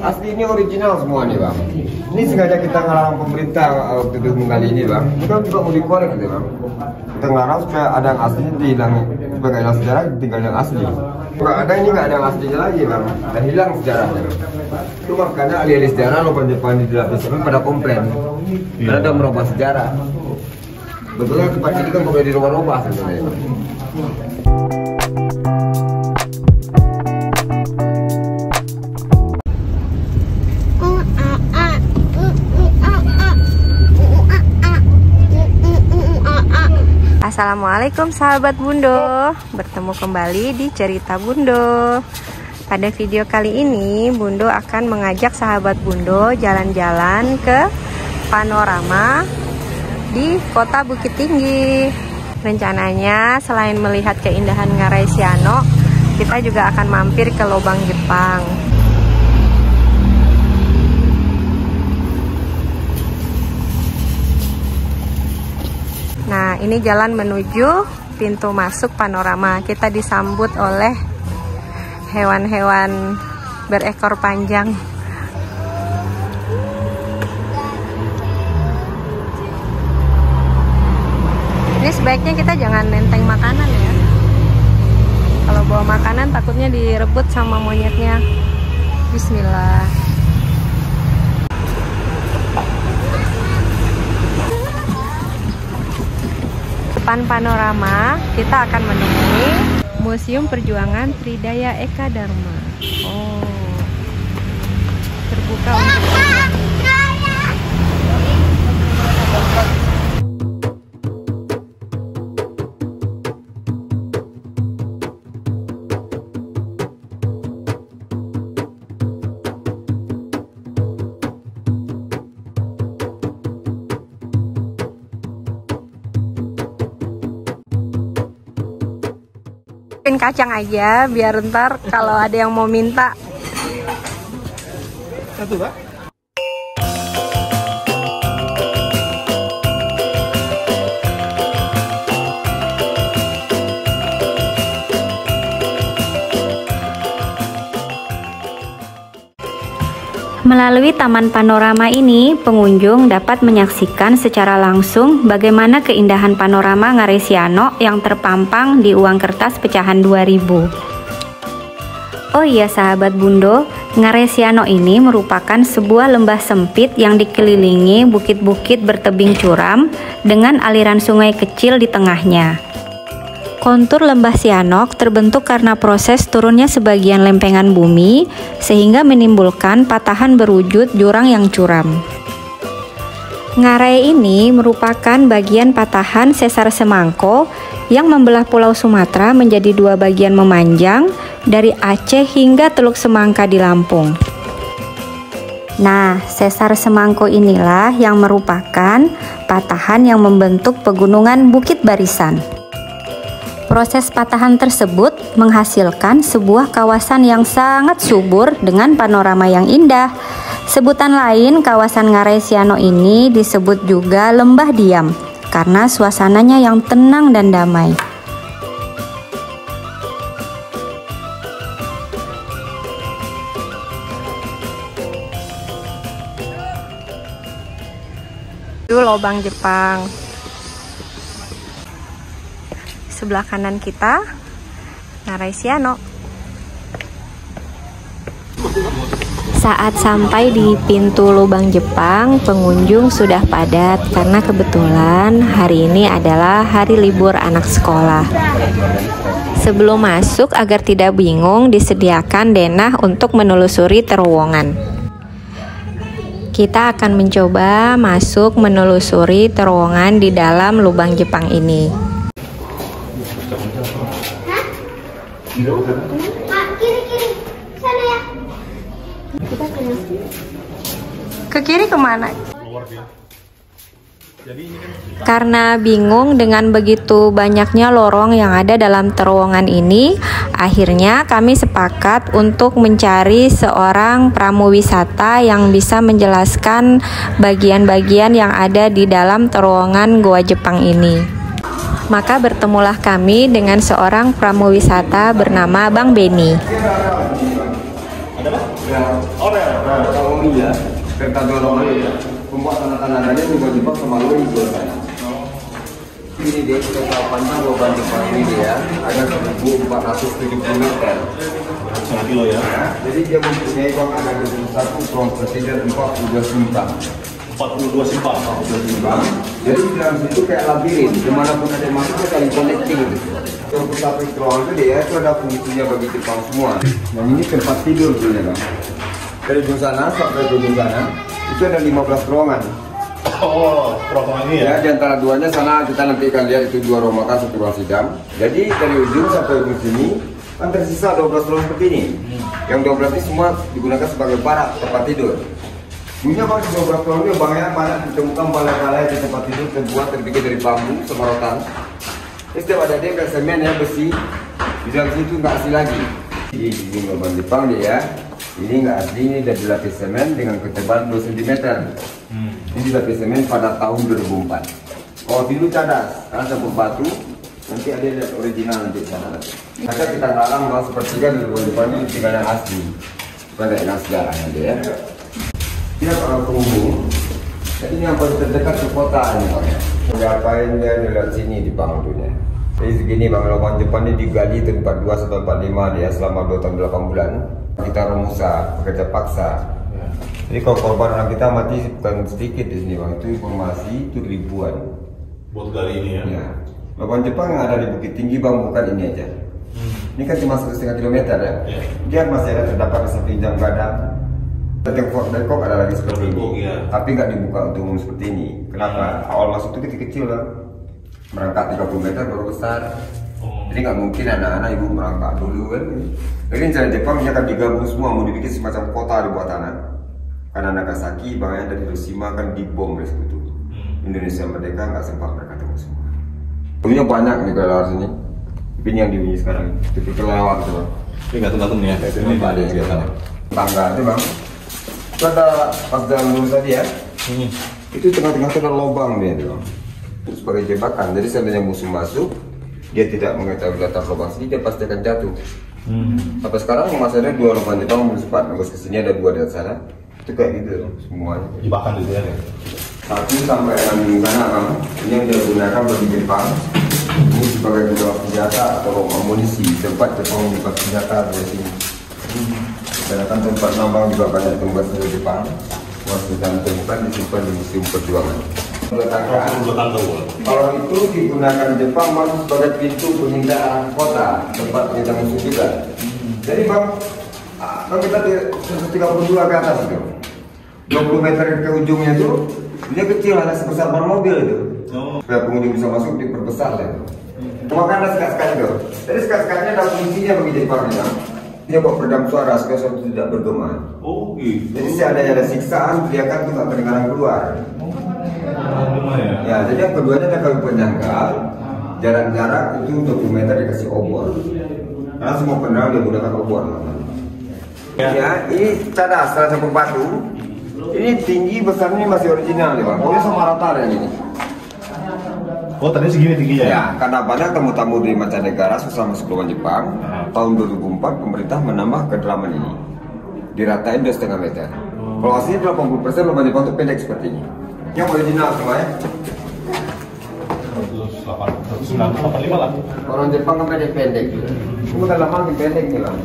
Asli ini original semua nih bang. Ini sengaja kita ngelarang pemerintah waktu itu menggali ini bang. Kita juga mau dikorek gitu bang. Kita ngelarang supaya ada yang aslinya dihilangin, supaya nggak hilang sejarah, tinggal yang asli. Nggak ada ini nggak ada yang aslinya lagi bang, dan hilang sejarahnya. Itu makanya ahli-ahli sejarah lubang Jepang di lapisan pada komplain, karena ada merubah sejarah. Betulnya tempat ini kan boleh dirubah-rubah sebenarnya. Assalamualaikum sahabat Bundo, bertemu kembali di cerita Bundo. Pada video kali ini Bundo akan mengajak sahabat Bundo jalan-jalan ke panorama di kota Bukit Tinggi. Rencananya selain melihat keindahan Ngarai Siano, kita juga akan mampir ke Lobang Jepang. Nah, ini jalan menuju pintu masuk panorama. Kita disambut oleh hewan-hewan berekor panjang. Ini sebaiknya kita jangan nenteng makanan ya. Kalau bawa makanan takutnya direbut sama monyetnya. Bismillah. Depan panorama kita akan menemui Museum Perjuangan Tridaya Eka Dharma. Oh, terbuka untuk umum. Kacang aja biar ntar kalau ada yang mau minta. Satu, Pak. Melalui Taman Panorama ini, pengunjung dapat menyaksikan secara langsung bagaimana keindahan panorama Ngarai Siano yang terpampang di uang kertas pecahan 2000. Oh iya sahabat Bundo, Ngarai Siano ini merupakan sebuah lembah sempit yang dikelilingi bukit-bukit bertebing curam dengan aliran sungai kecil di tengahnya. Kontur lembah Sianok terbentuk karena proses turunnya sebagian lempengan bumi sehingga menimbulkan patahan berwujud jurang yang curam. Ngarai ini merupakan bagian patahan sesar Semangko yang membelah Pulau Sumatera menjadi dua bagian memanjang dari Aceh hingga Teluk Semangka di Lampung. Nah, sesar Semangko inilah yang merupakan patahan yang membentuk pegunungan Bukit Barisan. Proses patahan tersebut menghasilkan sebuah kawasan yang sangat subur dengan panorama yang indah. Sebutan lain kawasan Ngarai Siano ini disebut juga Lembah Diam karena suasananya yang tenang dan damai. Itu Lobang Jepang. Sebelah kanan kita Ngarai Siano. Saat sampai di pintu Lobang Jepang, pengunjung sudah padat karena kebetulan hari ini adalah hari libur anak sekolah. Sebelum masuk, agar tidak bingung, disediakan denah untuk menelusuri terowongan. Kita akan mencoba masuk menelusuri terowongan di dalam Lubang Jepang ini. Kiri sana ya. Kita ke kiri kemana? Karena bingung dengan begitu banyaknya lorong yang ada dalam terowongan ini, akhirnya kami sepakat untuk mencari seorang pramuwisata yang bisa menjelaskan bagian-bagian yang ada di dalam terowongan Goa Jepang ini. Maka bertemulah kami dengan seorang pramuwisata bernama Bang Beni. Kalau ya, kertas dorong ya. Pembuatan tanda-tandanya juga Jepang sama lu itu. Ini dia total panjang lubang Jepang ini dia ada 1.470 meter. 1 kilo ya. Jadi dia mempunyai bang ada 21 front presiden 42 simpang. 42 simpang. Jadi di dalam situ kayak labirin, dimanapun ada yang masuk saling connecting gitu. Untuk satu ruangan itu dia itu ada fungsinya bagi Jepang semua. Dan ini tempat tidur sebenarnya bang. Dari ujung sana sampai ke ujung sana itu ada 15 ruangan. Oh, ruangan ini Ya, ya? di antara duanya sana kita nanti akan lihat itu 2 ruang makan, 1 ruang sidang. Jadi dari ujung sampai ujung sini kan tersisa 12 ruang seperti ini. Yang 12 ini semua digunakan sebagai barak tempat tidur. Punya bang 12 ruang ini banyak ditemukan balai-balai di tempat tidur terbuat terbikin dari bambu sama rotan. Terus setiap ada dia kayak semen ya besi. Di dalam situ nggak asli lagi. Ini lubang Jepang dia ya. Ini nggak asli, ini sudah dilapis semen dengan ketebalan 2 cm. Ini dilapis semen pada tahun 2004. Oh dulu cadas, karena sampul batu. Nanti ada lihat original nanti sana nanti. Maka kita larang bahwa sepertiga di lubang Jepang ini tinggal yang asli. Pada yang sejarahnya dia ya. Dia kalau penghubung. Jadi ini yang paling terdekat ke kota ini bang ya. Ngapain dia lewat sini di Bangdunya. Jadi segini bang, lubang Jepang ini digali tempat 2 sampai 45 dia selama 2 tahun 8 bulan. Kita rumusa, bekerja paksa. Jadi kalau korban orang kita mati bukan sedikit di sini bang, itu informasi itu ribuan. Buat kali ini ya? Ya. Lubang Jepang yang ada di Bukit Tinggi bang, bukan ini aja. Ini kan cuma 1,5 kilometer ya. Dia masih ada terdapat di samping jam gadang. Fort Bangkok ada lagi seperti ini, tapi nggak dibuka untuk umum seperti ini. Kenapa? Awal masuk itu kecil-kecil bang, merangkak 30 meter baru besar. Jadi nggak mungkin anak-anak ibu merangkak dulu kan. Jadi rencana Jepang dia akan digabung semua, mau dibikin semacam kota di bawah tanah. Karena Nagasaki, bangnya dari Hiroshima kan dibom dari situ. Indonesia merdeka nggak sempat mereka temu semua. Punya banyak nih kalau lewat sini. Ini yang dibunyi sekarang, itu kelewat tuh bang. Ini gatung-gatung nih ya? Ini ada yang biasa. Tangga itu bang. Itu ada pas jalan lurus tadi ya. Itu tengah-tengah itu ada lubang dia tuh bang. Itu sebagai jebakan. Jadi seandainya musuh masuk, dia tidak mengetahui latar lubang sini, dia pasti akan jatuh. Sampai sekarang masih ada 2 lubang Jepang sempat nembus ke sini, ada 2 di sana. Itu kayak gitu semuanya. Jebakan gitu ya? 1 sampai 6 sana bang. Ini yang dia gunakan bagi Jepang. Ini sebagai gudang senjata atau amunisi, tempat Jepang membuat senjata dari sini. Sedangkan tempat nambang juga banyak tempat dari Jepang. Waktu dan tempat disimpan di Museum Perjuangan. Kalau itu digunakan Jepang bang sebagai pintu penghindar kota, tempat penghindar musuh juga. Jadi bang, kalau kita 132 ke atas itu, 20 meter ke ujungnya itu, dia kecil, hanya sebesar ban mobil itu. Supaya pengunjung bisa masuk diperbesar lah itu. Maka ada sekat-sekat itu. Jadi sekat-sekatnya ada fungsinya bagi Jepang ya. Dia buat peredam suara supaya suara itu tidak bergema. Oh gitu. Jadi seandainya ada siksaan, dia kan nggak kedengaran keluar. Ya, jadi yang keduanya ada kayu penyangga. Jarak-jarak itu 20 meter dikasih obor. Karena semua penerangan dia gunakan obor. Ya, ini cadas salah satu batu. Ini tinggi besarnya masih original nih bang. Pokoknya sama rata yang ini. Oh tadi segini tingginya Ya, karena banyak tamu-tamu dari mancanegara susah masuk ke Jepang. Tahun 2004 pemerintah menambah kedalaman ini. Diratain 2,5 meter. Kalau aslinya 80% lubang Jepang itu pendek seperti ini. Yang original semua ya. 185 lah. Orang Jepang kan pendek-pendek. Itu kedalaman lebih pendek nih bang.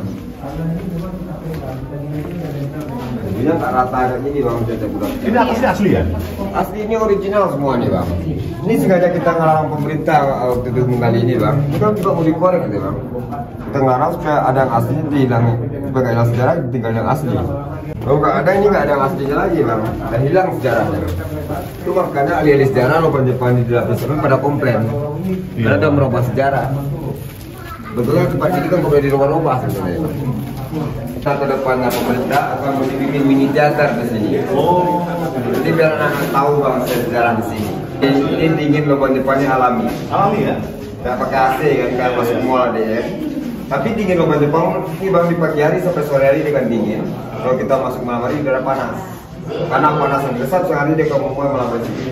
Jadinya tak rata kayak gini bang. Ini atasnya asli ya? Asli ini original semua nih bang. Ini sengaja kita ngelarang pemerintah waktu itu menggali ini bang. Kita juga mau dikorek gitu bang. Kita ngelarang supaya ada yang aslinya dihilangin. Sebagai hilang sejarah tinggal yang asli. Kalau nggak ada ini nggak ada yang aslinya lagi bang. Dan hilang sejarahnya. Itu makanya ahli-ahli sejarah lubang Jepang di dalam Jepang pada komplain. Karena ada merubah sejarah. Betulnya tempat ini kan boleh dirubah-rubah sebenarnya. Kita ke depannya pemerintah akan bikin mini teater di sini. Oh. Jadi biar anak tahu bang sejarah di sini. Ini dingin lubang Jepangnya alami. Alami ya? Nggak pakai AC kan masuk mall deh. Tapi dingin lubang Jepang ini bang di pagi hari sampai sore hari dengan dingin. Kalau kita masuk malam hari udara panas. Karena panasan besar sehari dia akan mulai melawan sini.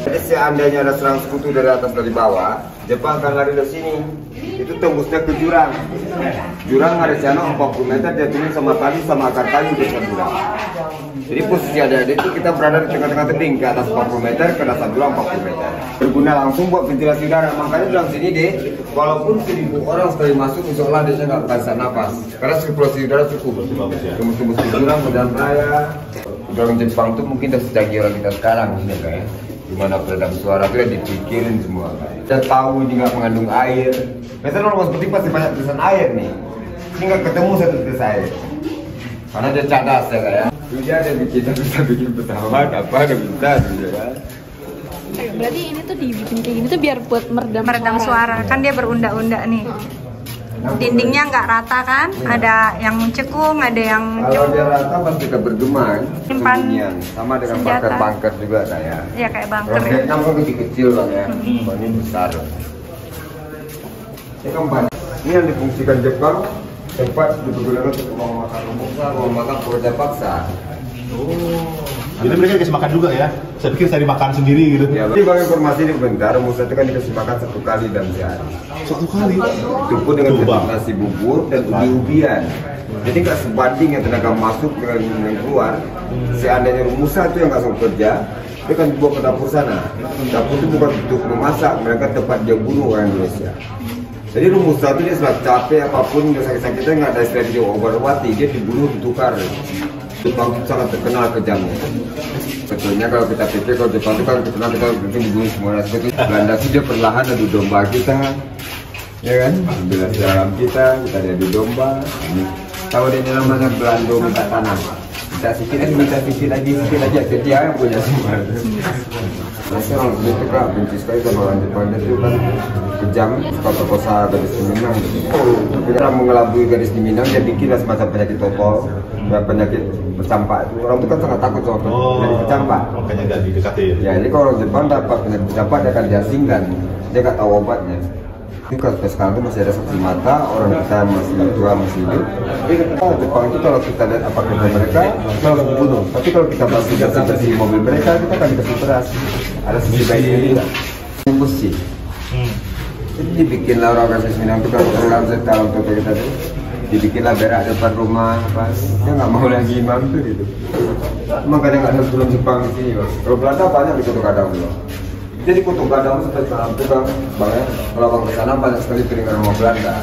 Jadi seandainya ada serang sekutu dari atas dari bawah, Jepang akan lari dari sini. Itu tembusnya ke jurang. Jurang ada sana 40 meter, dia turun sama tali sama akar tali udah ke jurang. Jadi posisi ada itu kita berada di tengah-tengah tebing ke atas 40 meter, ke dasar jurang 40 meter. Berguna langsung buat ventilasi udara. Makanya dalam sini deh, walaupun 1000 orang sekali masuk, insyaallah dia nggak bisa nafas. Karena sirkulasi udara cukup. Tembus-tembus ke jurang, ke jalan raya. Orang Jepang tuh mungkin udah secanggih orang kita sekarang, ya kan? Dimana peredam suara itu ya dipikirin semua. Kita tahu ini nggak mengandung air. Biasanya orang seperti pasti banyak tulisan air nih. Ini nggak ketemu satu tulis air. Karena dia cadas ya kayak. Dia ada bikin, bisa bikin pesawat apa ada bisa gitu kan. Berarti ini tuh dibikin kayak gini tuh biar buat meredam suara. Kan dia berunda-unda nih. Dindingnya nggak rata kan? Ada yang cekung, ada yang kalau dia rata pasti kita bergema. Simpan sama dengan senjata. bunker juga kayak. Ya kayak bunker Kalau ya. Vietnam kan kecil bang ya, ini besar. Ini keempat, ini yang difungsikan Jepang tempat digunakan untuk ruang makan umum, ruang makan pekerja paksa. Jadi mereka dikasih makan juga ya? Saya pikir saya dimakan sendiri gitu. Ya, jadi bang informasi ini bentar, Musa itu kan dikasih makan 1 kali dalam sehari. 1 kali? Itu pun dengan nasi bubur dan ubi-ubian. Jadi nggak sebanding yang tenaga masuk dengan yang keluar. Seandainya Musa itu yang langsung kerja, dia kan dibawa ke dapur sana. Dapur itu bukan untuk memasak, mereka tempat dia bunuh orang Indonesia. Jadi Musa itu dia setelah capek apapun, dia sakit-sakitnya nggak ada istilah dia obat-obati, dia dibunuh, ditukar. Jepang itu sangat terkenal kejamnya. Sebetulnya kalau kita pikir kalau Jepang itu kan terkenal kita dibunuh semua. Sebetulnya Belanda sih dia perlahan adu domba kita, ya kan? Bila dalam kita adu domba. Tahu dia namanya Belanda minta tanah. Minta sedikit lagi, dia yang punya semua. Masih orang itu kak benci sekali sama orang Jepang, itu kan kejam, suka perkosa gadis di Minang. Kita mengelabui gadis di Minang, dia bikinlah semacam penyakit topol, penyakit bercampak. Orang itu kan sangat takut sama penyakit bercampak. Makanya nggak didekatin. Ya, jadi kalau orang Jepang dapat penyakit bercampak, dia akan diasingkan, dia nggak tahu obatnya. Ini kalau sekarang itu masih ada saksi mata, orang kita masih tua, masih hidup. Jepang itu kalau kita lihat apa kata mereka, kita langsung bunuh. Tapi kalau kita bersih mobil mereka, kita akan dikasih beras. Ada sisi baiknya juga. Ini bersih. Jadi dibikinlah orang kasih Minang itu kalau orang dalam foto kita tuh, dibikinlah berak depan rumah, pas dia nggak mau lagi imam tuh gitu. Emang kadang nggak ada film Jepang di sini, Bang. Kalau Belanda banyak di Kota Kadang loh. Jadi Kota Kadang seperti dalam itu bang ya, kalau bang kesana banyak sekali piringan rumah Belanda.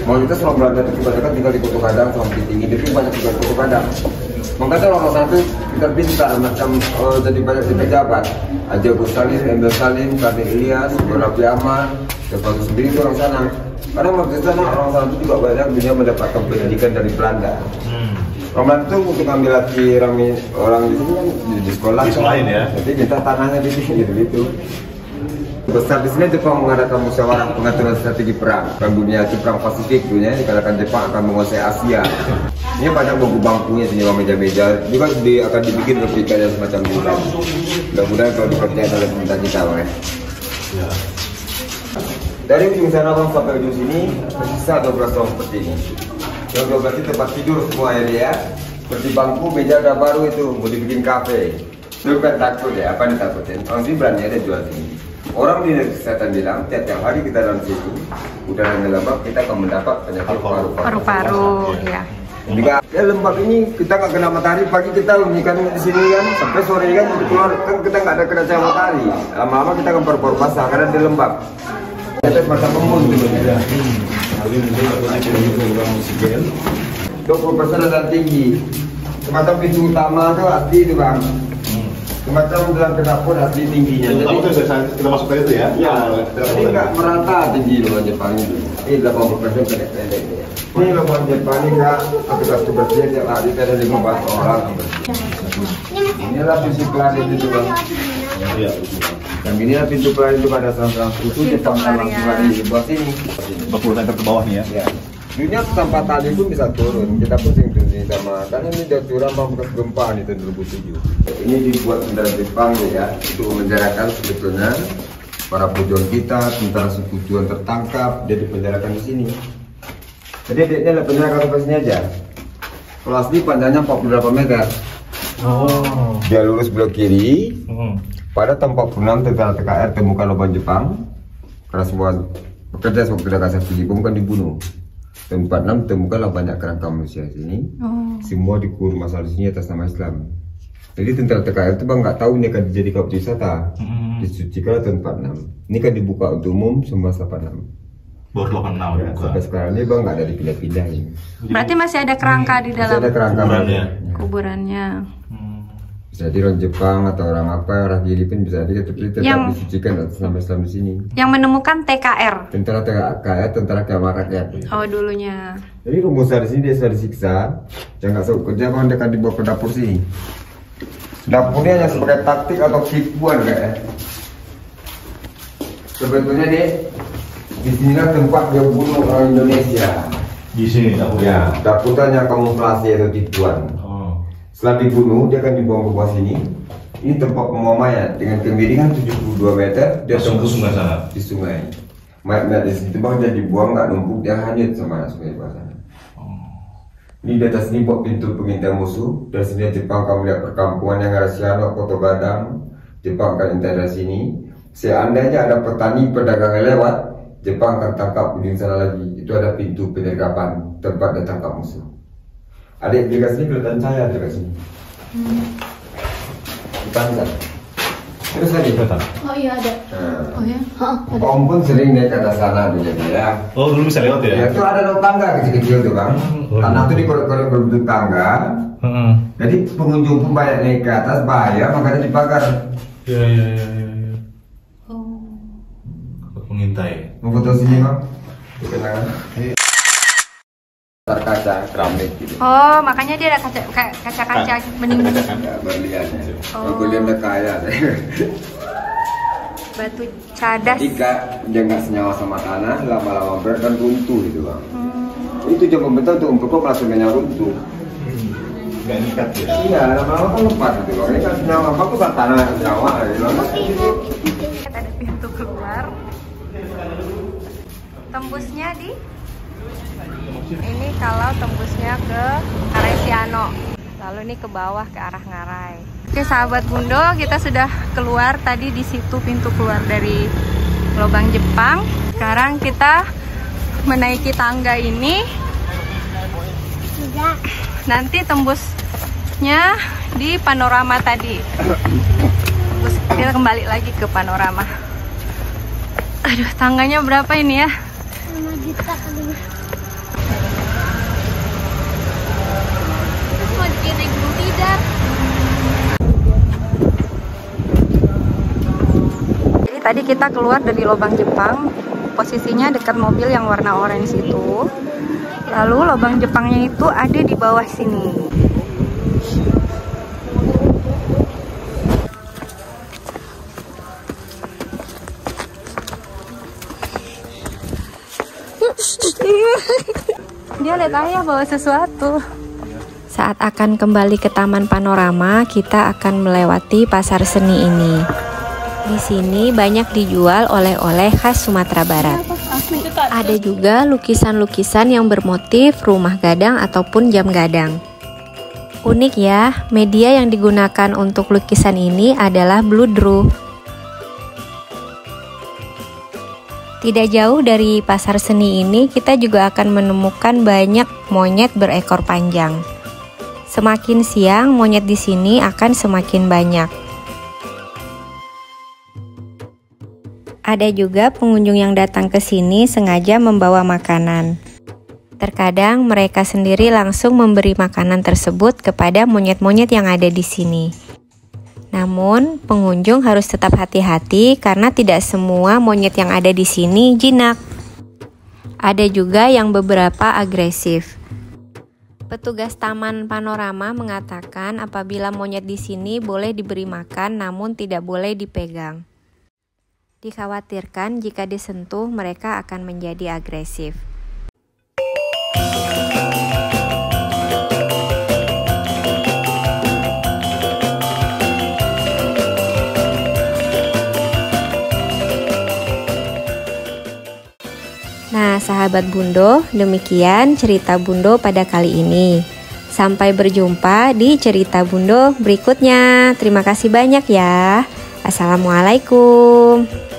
Mau kita orang Belanda itu kebanyakan tinggal di Kota Kadang sama tinggi, tapi banyak juga Kota Kadang. Makanya orang satu kita pintar macam jadi banyak di pejabat. Aja Gus Salim, Emil Salim, Karni Ilyas, Rafi Ahmad, Jepang sendiri itu orang sana. Karena waktu itu sana orang sana itu juga banyak dia mendapatkan pendidikan dari Belanda. Orang Belanda itu untuk ambil lagi orang di sini kan di sekolah. Di sekolah ya. Jadi minta tanahnya di sini gitu. Besar di sini Jepang mengadakan musyawarah pengaturan strategi perang. Perang dunia itu perang Pasifik dunia, dikatakan Jepang akan menguasai Asia. Ini banyak bangku-bangkunya sini, meja-meja juga akan dibikin replikanya semacam itu. Mudah-mudahan kalau dipercaya oleh pemerintah kita, Bang ya. Dari ujung sana Bang sampai ujung sini tersisa 12 ruang seperti ini. Yang 12 itu tempat tidur semua ya dia. Seperti bangku, meja udah baru itu mau dibikin kafe. Lu kan takut ya, apa nih takutin? Orang sini berani ada jual sini. Orang di kesehatan bilang tiap hari kita dalam situ udaranya lembab, kita akan mendapat penyakit paru-paru. Ya. Jika ya lembab ini kita nggak kena matahari pagi kita kan di sini kan sampai sore kan keluar kan kita nggak ada kena cahaya matahari. Lama-lama kita akan paru-paru basah karena dia lembab. Kita semacam embun gitu ya. 20% dan tinggi. Semacam pintu utama itu asli itu bang. Semacam dalam kedapur asli tingginya. Jadi kita masuk ke itu ya? Ya, jadi nggak merata tinggi loh Jepang itu. Ini 80% pendek-pendek. Ini loh Jepang ini nggak petugas kebersihan tiap hari ada 15 orang. Inilah pintu kelar itu bang. Iya. Dan inilah pintu kelar itu pada serang-serang itu Jepang langsung ada di bawah sini. 40 meter ke bawah nih ya? Ya. Dunia tanpa tali pun bisa turun, kita pun sering turun sama karena ini udah curang bekas gempa nih tahun 2007. Ini dibuat tentara Jepang ya, untuk memenjarakan sebetulnya para pejuang kita, tentara sekutu yang tertangkap, dia dipenjarakan di sini. Jadi dia adalah penjara kapasitasnya aja. Kalau asli panjangnya 48 meter. Oh. Dia lurus belok kiri. Hmm. Pada tempat 46 tentara TKR temukan lubang Jepang. Karena semua bekerja sebagai pedagang saksi bukan dibunuh. Tempat 6 temukanlah banyak kerangka manusia di sini. Semua dikurung masalah di sini atas nama Islam. Jadi tentara TKR itu bang nggak tahu ini akan dijadikan objek wisata. Disucikan tempat 6. Ini kan dibuka untuk umum semua 86. Baru 86 Ya, sampai sekarang ini bang nggak ada dipindah-pindah ini. Berarti masih ada kerangka di Masih dalam ada kerangka kuburannya. kuburannya. Bisa jadi orang Jepang atau orang apa orang Filipina bisa jadi tetap Yang- disucikan atas nama Islam di sini. Yang menemukan TKR. Tentara TKR, tentara keamanan rakyat. Oh dulunya. Jadi rumusnya di sini dia sudah disiksa, jangan sanggup kerja bang dia akan dibawa ke dapur sini. Dapurnya hanya sebagai taktik atau tipuan kayak. Sebetulnya deh di sinilah tempat dia bunuh orang Indonesia. Di sini dapurnya. Ya, dapurnya hanya kamuflase atau tipuan. Oh. Setelah dibunuh dia akan dibuang ke bawah sini. Ini tempat pembuangan mayat dengan kemiringan 72 meter. Dia Langsung ke sungai sana. di sungai. Mayat di situ bang dia dibuang nggak numpuk dia hanyut sama sungai di bawah sana. Ini di atas ini buat pintu pengintai musuh. Dari sini Jepang akan melihat perkampungan yang ada Siano, Koto Gadang. Jepang akan intai dari sini. Seandainya ada petani pedagang yang lewat, Jepang akan tangkap ujung sana lagi. Itu ada pintu penyergapan tempat dia tangkap musuh. Ada di sini kelihatan cahaya di sini. Bukan. Terus lagi Kelihatan. Oh iya ada. Nah, Oh ya. Om pun sering naik ke atas sana dulu ya. Oh, dulu bisa lewat ya? Ya itu ada tangga kecil-kecil tuh bang. Tanah itu dikorek-korek berbentuk tangga. Heeh. Jadi pengunjung pun banyak naik ke atas bahaya makanya dibakar. Iya. Oh. Pengintai. Mau foto sini bang? Kenangan. Kaca keramik gitu. Oh makanya dia ada kaca-kaca bening-bening. Ya berliannya. Oh. Berliannya kaya. Batu cadas. Jika dia nggak senyawa sama tanah, lama-lama berat dan runtuh gitu bang. Itu coba betul tuh untuk kok langsung runtuh. Gak nikat ya? Iya, lama-lama kan lepas gitu bang. Ini kan senyawa apa tuh kan tanah senyawa. Lama gitu. Ada pintu keluar. Tembusnya di ini kalau tembusnya ke Aresiano. Lalu ini ke bawah ke arah Ngarai. Oke sahabat Bundo, kita sudah keluar tadi di situ pintu keluar dari lubang Jepang. Sekarang kita menaiki tangga ini. Nanti tembusnya di panorama tadi. Terus kita kembali lagi ke panorama. Aduh, tangganya berapa ini ya? 5 juta kali. Mau bikin naik gunung tidak? Jadi tadi kita keluar dari lubang Jepang, posisinya dekat mobil yang warna orange itu. Lalu lubang Jepangnya itu ada di bawah sini. Dia lihat ayah bawa sesuatu. Saat akan kembali ke Taman Panorama, kita akan melewati pasar seni ini. Di sini banyak dijual oleh-oleh khas Sumatera Barat. Ada juga lukisan-lukisan yang bermotif rumah gadang ataupun jam gadang. Unik ya, media yang digunakan untuk lukisan ini adalah bludru. Tidak jauh dari pasar seni ini, kita juga akan menemukan banyak monyet berekor panjang. Semakin siang, monyet di sini akan semakin banyak. Ada juga pengunjung yang datang ke sini sengaja membawa makanan. Terkadang mereka sendiri langsung memberi makanan tersebut kepada monyet-monyet yang ada di sini. Namun, pengunjung harus tetap hati-hati karena tidak semua monyet yang ada di sini jinak. Ada juga yang beberapa agresif. Petugas Taman Panorama mengatakan apabila monyet di sini boleh diberi makan namun tidak boleh dipegang. Dikhawatirkan jika disentuh mereka akan menjadi agresif. Nah, sahabat Bundo, demikian cerita Bundo pada kali ini. Sampai berjumpa di cerita Bundo berikutnya. Terima kasih banyak ya. Assalamualaikum.